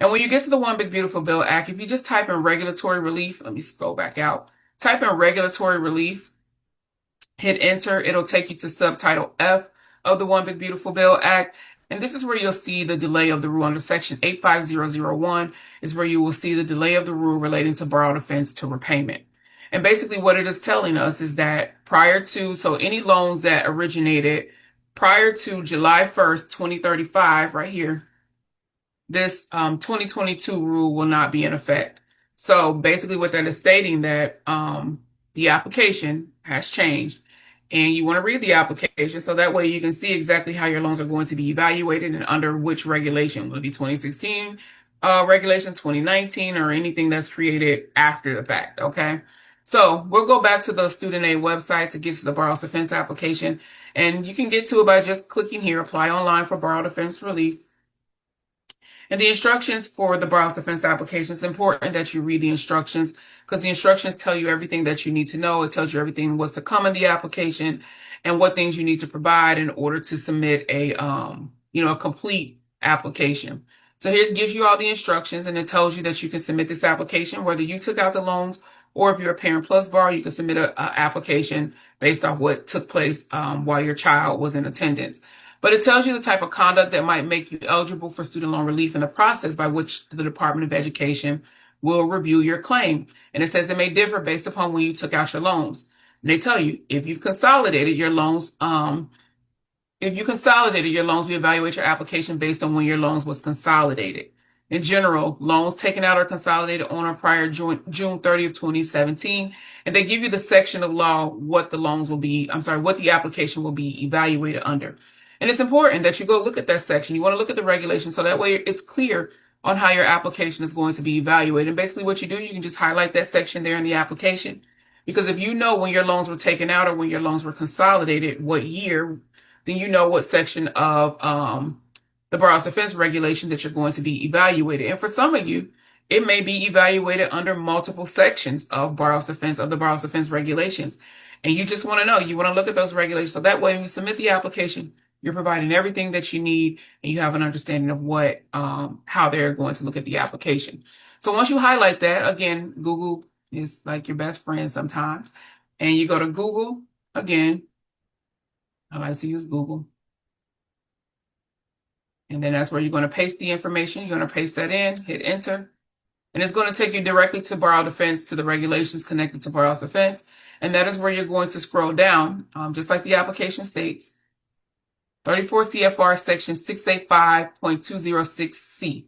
And when you get to the One Big Beautiful Bill Act, if you just type in regulatory relief, let me scroll back out, type in regulatory relief, hit enter, it'll take you to subtitle F of the One Big Beautiful Bill Act. And this is where you'll see the delay of the rule under section 85001 is where you will see the delay of the rule relating to borrowed offense to repayment. And basically what it is telling us is that so any loans that originated prior to July 1st, 2035, right here, this 2022 rule will not be in effect. So basically what that is stating that the application has changed. And you want to read the application so that way you can see exactly how your loans are going to be evaluated and under which regulation. Will it be 2016 regulation, 2019, or anything that's created after the fact, okay? So we'll go back to the student aid website to get to the borrowed offense application. And you can get to it by just clicking here, apply online for borrowed offense relief. And the instructions for the borrowed offense application, it's important that you read the instructions because the instructions tell you everything that you need to know. It tells you everything what's to come in the application and what things you need to provide in order to submit a complete application. So here it gives you all the instructions and it tells you that you can submit this application, whether you took out the loans or if you're a Parent Plus borrower, you can submit an application based off what took place while your child was in attendance. But it tells you the type of conduct that might make you eligible for student loan relief in the process by which the Department of Education will review your claim. And it says it may differ based upon when you took out your loans. And they tell you if you've consolidated your loans, we evaluate your application based on when your loans was consolidated. In general, loans taken out are consolidated on or prior June 30th, 2017. And they give you the section of law what the application will be evaluated under. And it's important that you go look at that section. You want to look at the regulation so that way it's clear on how your application is going to be evaluated. And basically what you do, you can just highlight that section there in the application. Because if you know when your loans were taken out or when your loans were consolidated, what year, then you know what section of the borrowed offense regulation that you're going to be evaluated. And for some of you, it may be evaluated under multiple sections of the borrowed offense regulations. And you just want to know, you want to look at those regulations. So that way when you submit the application, you're providing everything that you need and you have an understanding of how they're going to look at the application. So once you highlight that, again, Google is like your best friend sometimes. And you go to Google again. I like to use Google. And then that's where you're going to paste the information. You're going to paste that in, hit enter. And it's going to take you directly to borrowed offense, to the regulations connected to borrowed offense. And that is where you're going to scroll down, just like the application states. 34 CFR section 685.206C.